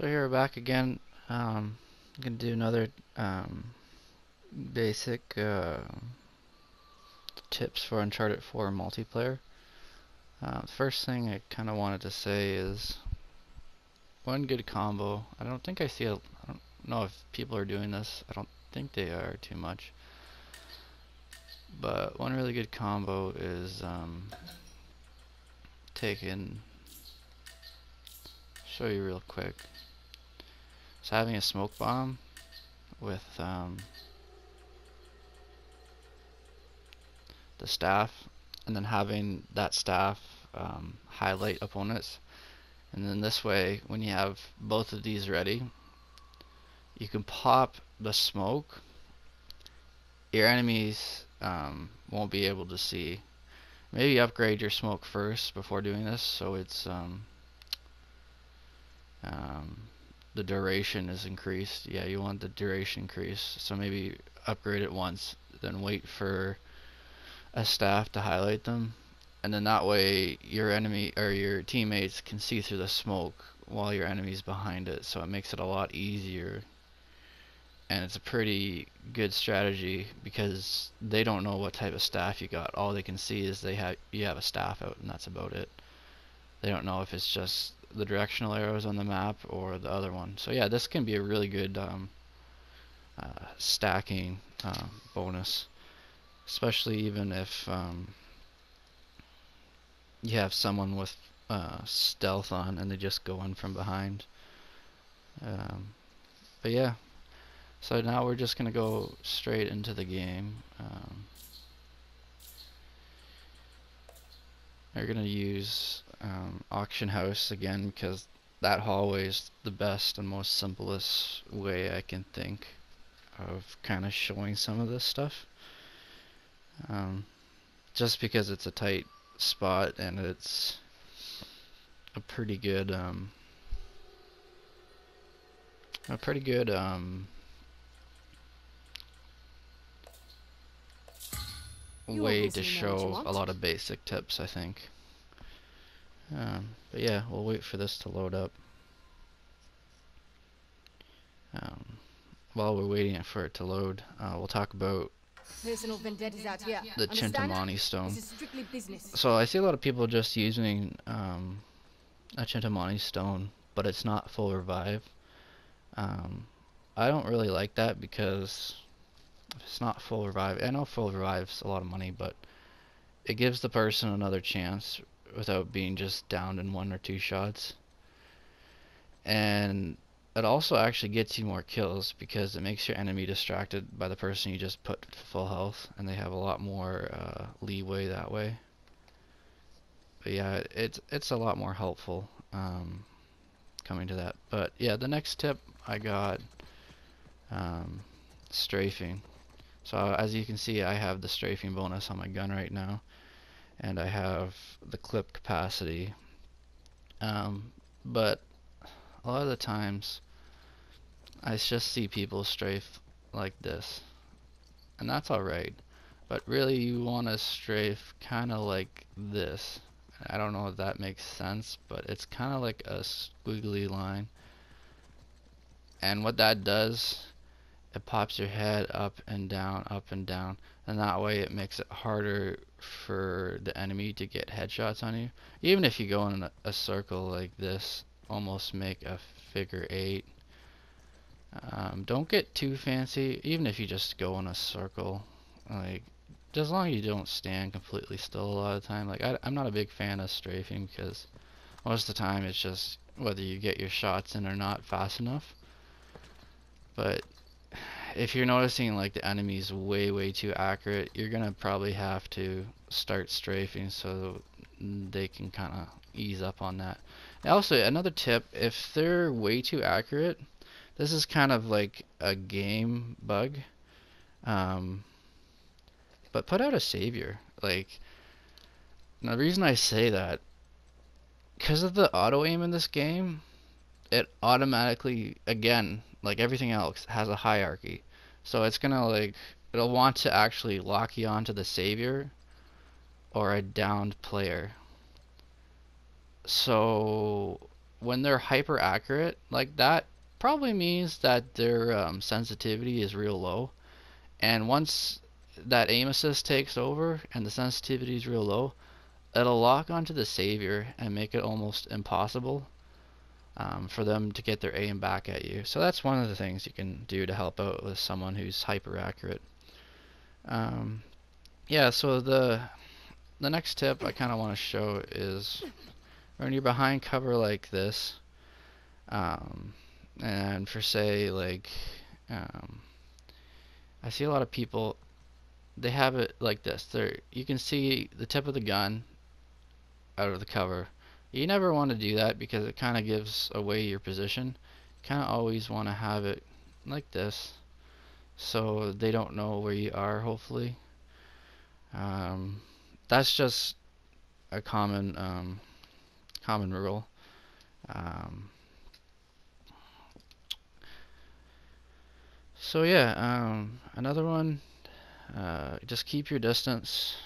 So here we're back again. I'm gonna do another basic tips for Uncharted 4 multiplayer. First thing I kind of wanted to say is one good combo. I don't know if people are doing this. I don't think they are too much. But one really good combo is show you real quick. So having a smoke bomb with the staff, and then having that staff highlight opponents, and then this way when you have both of these ready, you can pop the smoke. Your enemies won't be able to see. Maybe upgrade your smoke first before doing this, so it's the duration is increased. Yeah, you want the duration increased, so maybe upgrade it once, then wait for a staff to highlight them, and then that way your enemy or your teammates can see through the smoke while your enemy's behind it, so it makes it a lot easier. And it's a pretty good strategy because they don't know what type of staff you got. All they can see is you have a staff out, and that's about it. They don't know if it's just the directional arrows on the map or the other one. So yeah, this can be a really good stacking bonus, especially even if you have someone with stealth on and they just go in from behind. But yeah, so now we're just gonna go straight into the game. We're gonna use auction house again because that hallway is the best and most simplest way I can think of kind of showing some of this stuff. Just because it's a tight spot and it's a pretty good way to show a lot of basic tips, I think. But yeah, we'll wait for this to load up. While we're waiting for it to load, we'll talk about the Chintamani stone. So I see a lot of people just using a Chintamani stone, but it's not full revive. I don't really like that because it's not full revive. I know full revive's a lot of money, but it gives the person another chance without being just downed in 1 or 2 shots. And it also actually gets you more kills because it makes your enemy distracted by the person you just put to full health, and they have a lot more leeway that way. But yeah, it's a lot more helpful coming to that. But yeah, the next tip I got strafing. So as you can see, I have the strafing bonus on my gun right now, and I have the clip capacity. But a lot of the times I just see people strafe like this, and that's alright, but really you want to strafe kind of like this. I don't know if that makes sense, but it's kind of like a squiggly line, and what that does, it pops your head up and down, and that way it makes it harder for the enemy to get headshots on you. Even if you go in a circle like this, almost make a figure 8. Don't get too fancy, even if you just go in a circle, like, just as long as you don't stand completely still a lot of the time. Like, I'm not a big fan of strafing because most of the time it's just whether you get your shots in or not fast enough. But if you're noticing like the enemy's way too accurate, you're gonna probably have to start strafing so they can kind of ease up on that. And also, another tip, if they're way too accurate, this is kind of like a game bug, but put out a savior. Like, now the reason I say that, because of the auto aim in this game, it automatically, again, like everything else, has a hierarchy. So it's gonna like, it'll want to actually lock you onto the savior or a downed player. So when they're hyper accurate like that, probably means that their sensitivity is real low. And once that aim assist takes over and the sensitivity is real low, it'll lock onto the savior and make it almost impossible for them to get their aim back at you. So that's one of the things you can do to help out with someone who's hyper accurate. Yeah, so the next tip I kind of want to show is when you're behind cover like this, and for say like I see a lot of people, they have it like this. You can see the tip of the gun out of the cover. You never want to do that because it kind of gives away your position. You kind of always want to have it like this so they don't know where you are, hopefully. That's just a common rule. So yeah, another one, just keep your distance.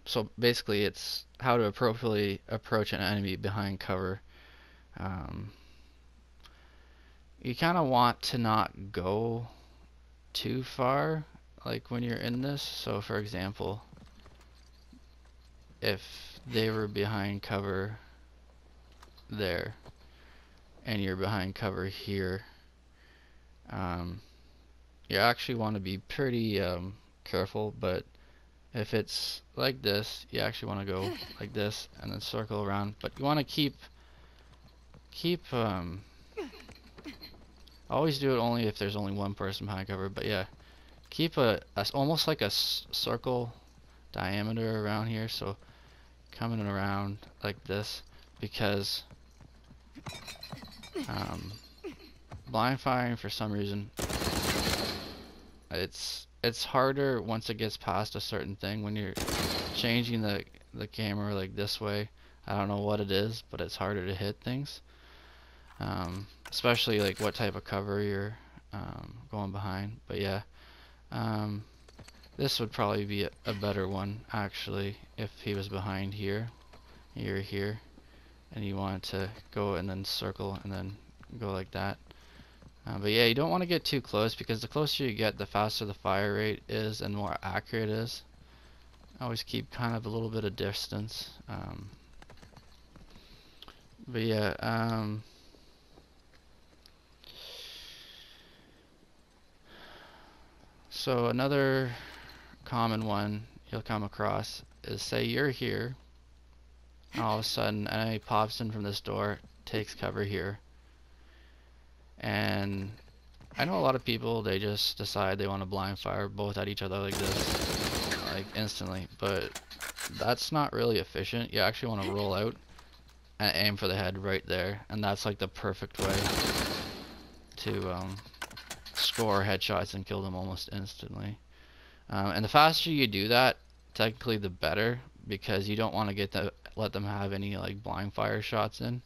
So basically it's how to appropriately approach an enemy behind cover. You kind of want to not go too far, like when you're in this. So for example, if they were behind cover there and you're behind cover here, you actually want to be pretty careful. But if it's like this, you actually want to go like this and then circle around. But you want to keep always do it only if there's only one person behind cover. But yeah, keep almost like a circle diameter around here. So coming around like this, because blind firing for some reason, it's harder once it gets past a certain thing. When you're changing the camera like this way, I don't know what it is, but it's harder to hit things, especially like what type of cover you're going behind. But yeah, this would probably be a better one actually if he was behind here, you're here, and you wanted to go and then circle and then go like that. But yeah, you don't want to get too close, because the closer you get, the faster the fire rate is and the more accurate it is. Always keep kind of a little bit of distance. But yeah, so another common one you'll come across is, say you're here, and all of a sudden an enemy pops in from this door, takes cover here. And I know a lot of people, they just decide they want to blind fire both at each other like this, like instantly, but that's not really efficient. You actually want to roll out and aim for the head right there, and that's like the perfect way to score headshots and kill them almost instantly. And the faster you do that, technically the better, because you don't want to let them have any like blind fire shots in.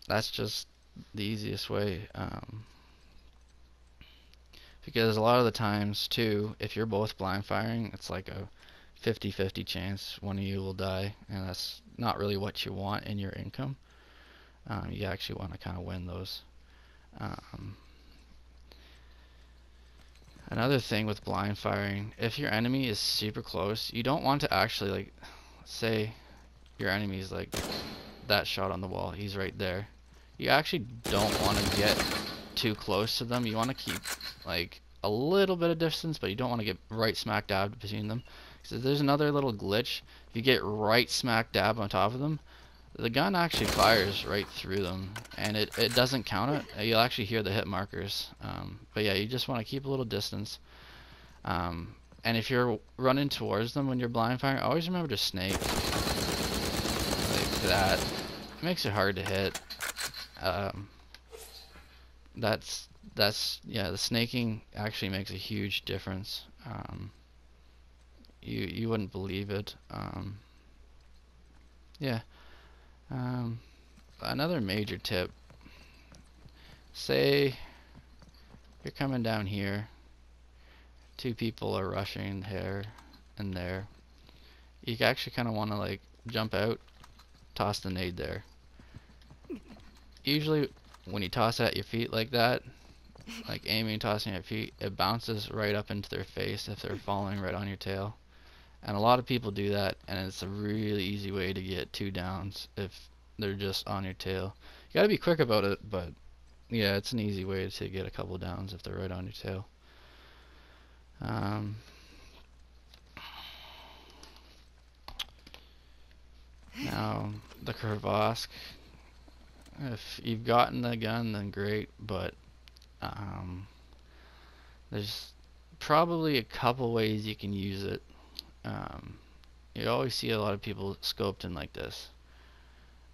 That's just the easiest way, because a lot of the times too, if you're both blind firing, it's like a 50-50 chance one of you will die, and that's not really what you want in your income. You actually want to kind of win those. Another thing with blind firing, if your enemy is super close, you don't want to actually, like, say your enemy is like that shot on the wall, he's right there. You actually don't want to get too close to them. You want to keep like a little bit of distance, but you don't want to get right smack dab between them. Because if there's another little glitch, if you get right smack dab on top of them, the gun actually fires right through them, and it doesn't count it. You'll actually hear the hit markers. But yeah, you just want to keep a little distance. And if you're running towards them when you're blind firing, always remember to snake like that. It makes it hard to hit. Yeah, the snaking actually makes a huge difference. You wouldn't believe it. Yeah. Another major tip, say you're coming down here, two people are rushing here and there, you actually kind of want to like jump out toss the nade there. Usually when you toss it at your feet like that, like aiming and tossing at your feet, it bounces right up into their face if they're falling right on your tail. And a lot of people do that, and it's a really easy way to get 2 downs if they're just on your tail. You gotta be quick about it, but yeah, it's an easy way to get a couple downs if they're right on your tail. Now, the Kravosk, if you've gotten the gun, then great, but there's probably a couple ways you can use it. You always see a lot of people scoped in like this.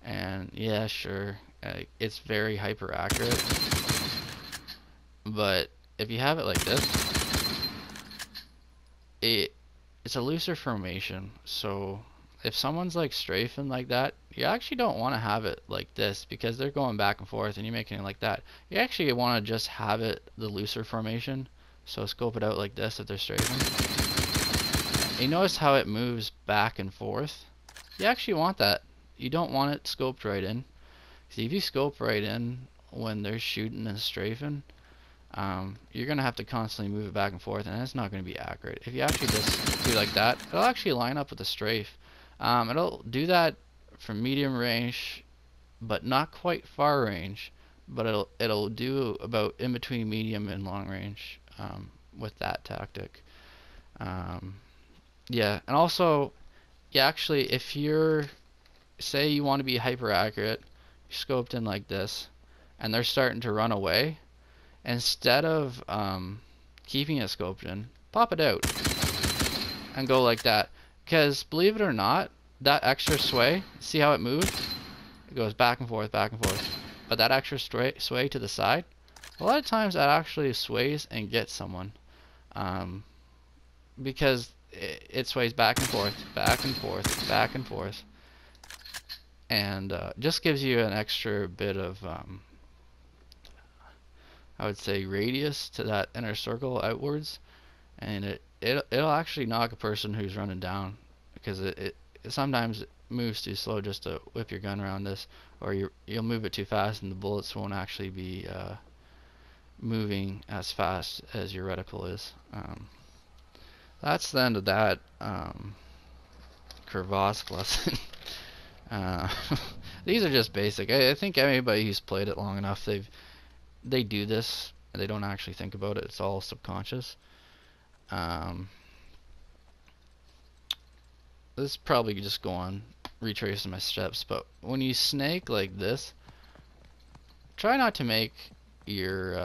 And yeah, sure, it's very hyper accurate, but if you have it like this, it's a looser formation, so if someone's like strafing like that, you actually don't want to have it like this because they're going back and forth and you're making it like that. You actually want to just have it the looser formation, so scope it out like this if they're strafing. You notice how it moves back and forth? You actually want that. You don't want it scoped right in. See, if you scope right in when they're shooting and strafing, you're going to have to constantly move it back and forth, and it's not going to be accurate. If you actually just do like that, it'll actually line up with the strafe. It'll do that from medium range, but not quite far range. But it'll do about in between medium and long range with that tactic. Yeah, and also, yeah, actually, if you're, say you want to be hyper accurate, you're scoped in like this, and they're starting to run away, instead of keeping it scoped in, pop it out and go like that. Because believe it or not, that extra sway, see how it moves? It goes back and forth, back and forth. But that extra sway to the side, a lot of times that actually sways and gets someone. Because it sways back and forth, back and forth, back and forth. And just gives you an extra bit of, I would say, radius to that inner circle outwards. And it'll actually knock a person who's running down, because it sometimes it moves too slow just to whip your gun around this, or you'll move it too fast and the bullets won't actually be moving as fast as your reticle is. That's the end of that Kravosk lesson. These are just basic. I think anybody who's played it long enough, they do this and they don't actually think about it. It's all subconscious. This is probably just go on retracing my steps, but when you snake like this, try not to make your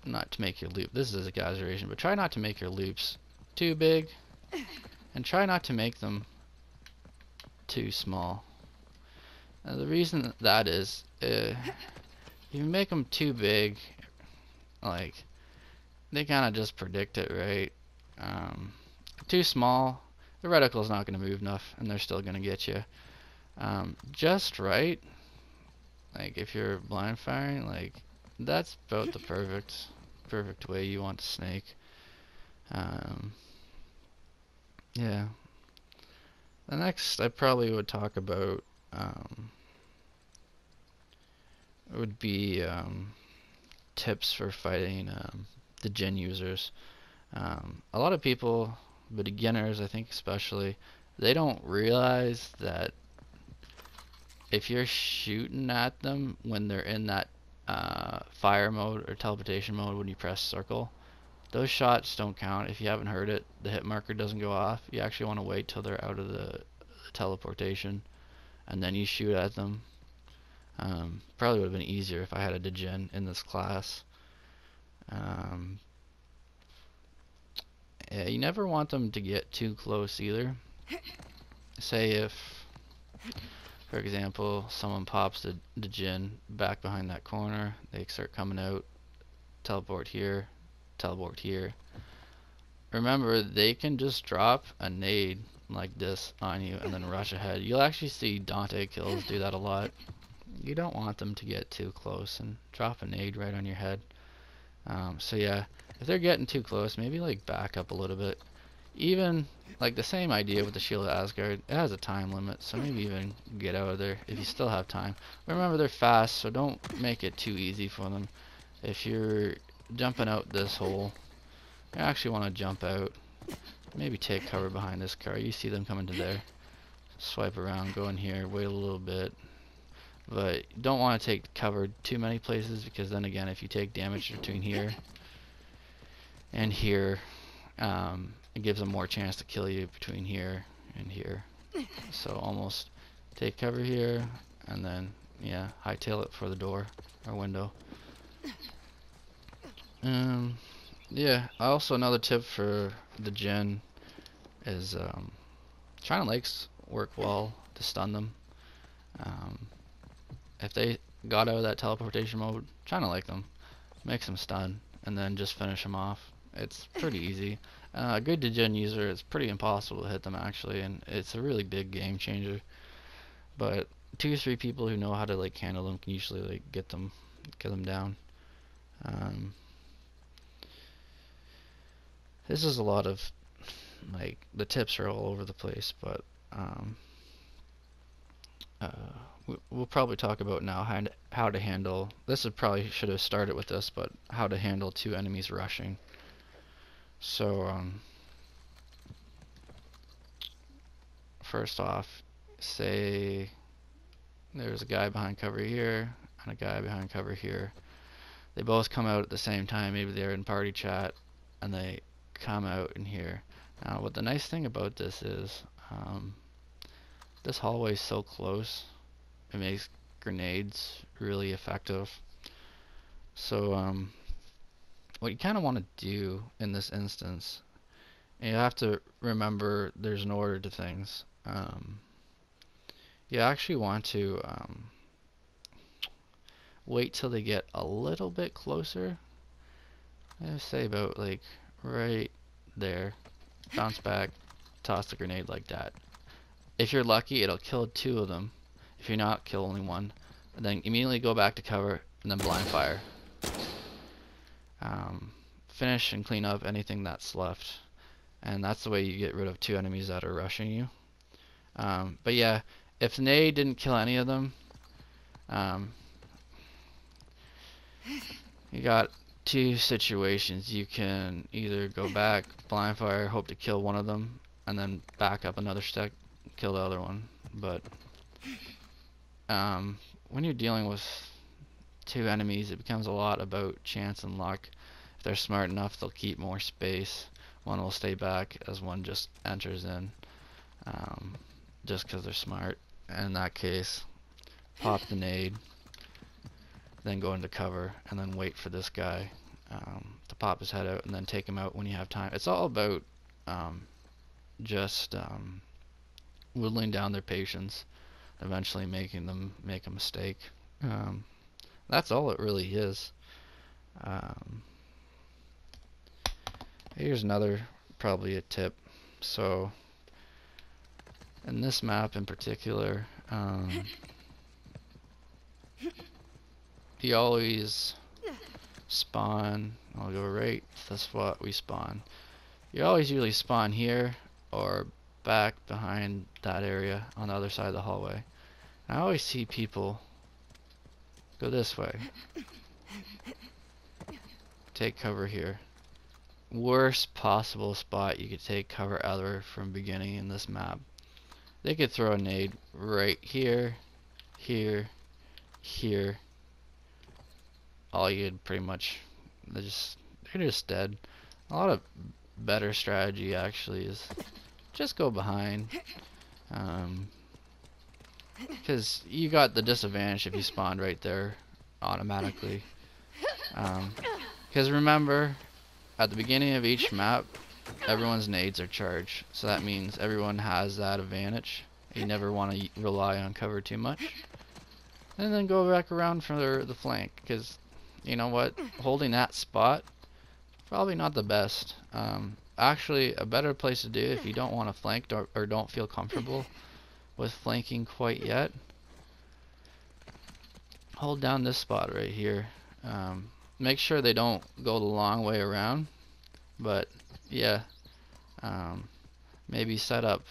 loop. This is a exaggeration, but try not to make your loops too big, and try not to make them too small. Now, the reason that is, if you make them too big, like they kind of just predict it, right? Too small, the reticle's not going to move enough, and they're still going to get you. Just right, like if you're blind firing, like that's about the perfect way you want to snake. Yeah. The next I probably would talk about would be tips for fighting the gen users. A lot of people, beginners I think especially, they don't realize that if you're shooting at them when they're in that fire mode or teleportation mode when you press circle, those shots don't count. If you haven't heard it, the hit marker doesn't go off. You actually want to wait till they're out of the teleportation and then you shoot at them. Probably would have been easier if I had a degen in this class. Yeah, you never want them to get too close either. Say if, for example, someone pops the degen back behind that corner, they start coming out, teleport here, teleport here. Remember, they can just drop a nade like this on you and then rush ahead. You'll actually see Dante kills do that a lot. You don't want them to get too close and drop a nade right on your head. So yeah, if they're getting too close, maybe like back up a little bit. even like the same idea with the Shield of Asgard, it has a time limit, so maybe even get out of there if you still have time. But remember, they're fast, so don't make it too easy for them. If you're jumping out this hole, you actually want to jump out. Maybe take cover behind this car. You see them coming to there. Swipe around, go in here, wait a little bit. But you don't want to take cover too many places, because then again, if you take damage between here and here, it gives them more chance to kill you between here and here. So almost take cover here, and then yeah, hightail it for the door or window. Yeah. Also, another tip for the Jinn is China Lakes work well to stun them. If they got out of that teleportation mode, China Lake them, make them stun, and then just finish them off. It's pretty easy. A good Djinn user, it's pretty impossible to hit them actually, and it's a really big game changer. But 2 or 3 people who know how to like handle them can usually like get them down. This is a lot of like the tips are all over the place, but we'll probably talk about now how to handle. This would probably should have started with this, but how to handle 2 enemies rushing. So first off, say there's a guy behind cover here and a guy behind cover here. They both come out at the same time. Maybe they're in party chat and they come out in here. Now, what the nice thing about this is, this hallway is so close, it makes grenades really effective. So what you kind of want to do in this instance, and you have to remember there's an order to things. You actually want to wait till they get a little bit closer. I'd say about like right there. Bounce back, toss the grenade like that. If you're lucky, it'll kill 2 of them. If you're not, kill only 1. And then immediately go back to cover and then blind fire. Finish and clean up anything that's left. And that's the way you get rid of 2 enemies that are rushing you. But yeah, if nade didn't kill any of them, you got 2 situations. You can either go back, blind fire, hope to kill one of them, and then back up another step, kill the other one. But when you're dealing with 2 enemies, it becomes a lot about chance and luck. If they're smart enough, they'll keep more space. One will stay back as one just enters in, just because they're smart. And in that case, pop the nade, then go into cover, and then wait for this guy to pop his head out, and then take him out when you have time. It's all about just whittling down their patience, eventually making them make a mistake. That's all it really is. Here's another, probably a tip. So in this map in particular, you always spawn, I'll go right to the spot we spawn. You always usually spawn here or back behind that area on the other side of the hallway. And I always see people go this way. Take cover here. Worst possible spot you could take cover ever from beginning in this map. They could throw a nade right here, here, here. All you'd pretty much, they're just dead. A lot of better strategy actually is just go behind, because you got the disadvantage if you spawned right there automatically. Because remember, at the beginning of each map, everyone's nades are charged, so that means everyone has that advantage. You never want to rely on cover too much, and then go back around for the flank, because you know what, holding that spot, probably not the best. Actually, a better place to do if you don't want to flank or don't feel comfortable with flanking quite yet, hold down this spot right here. Make sure they don't go the long way around, but yeah, Maybe set up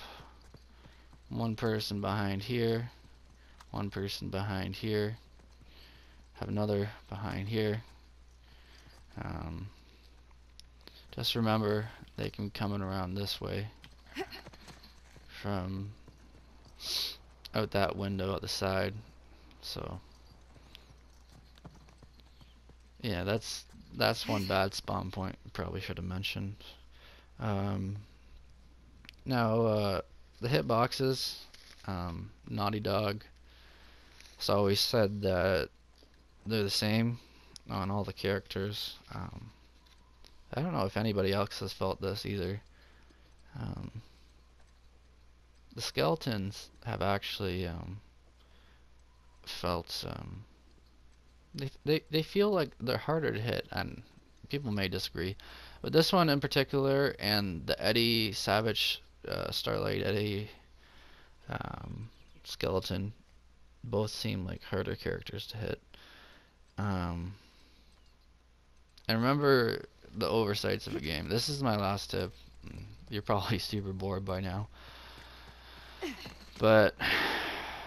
one person behind here, one person behind here, have another behind here. Just remember they can come in around this way from out that window at the side. So yeah, that's one bad spawn point. Probably should have mentioned. Um, Now the hitboxes, Naughty Dog has always said that they're the same on all the characters. I don't know if anybody else has felt this either. Um, the skeletons have actually felt they feel like they're harder to hit, and people may disagree, but this one in particular and the Eddie Savage Starlight Eddie skeleton both seem like harder characters to hit. And remember the oversights of a game. This is my last tip. You're probably super bored by now. But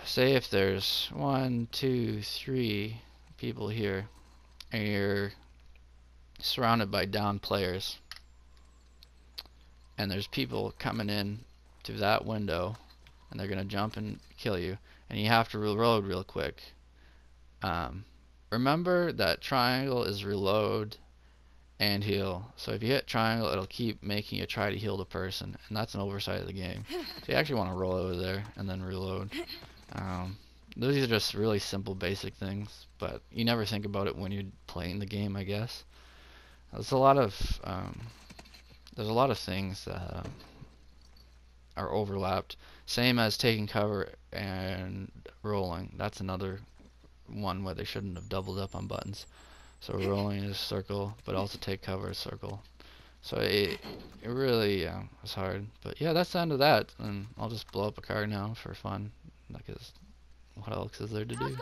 say if there's 1, 2, 3 people here, and you're surrounded by downed players, and there's people coming in to that window, and they're gonna jump and kill you, and you have to reload real quick. Remember that triangle is reload and heal. So if you hit triangle, it'll keep making you try to heal the person, and that's an oversight of the game. So you actually want to roll over there and then reload. Those are just really simple, basic things, but you never think about it when you're playing the game, I guess. There's a lot of things that are overlapped. Same as taking cover and rolling. That's another one where they shouldn't have doubled up on buttons. So rolling is circle, but also take cover is circle. So it really was hard. But yeah, that's the end of that. And I'll just blow up a car now for fun. Because what else is there to do?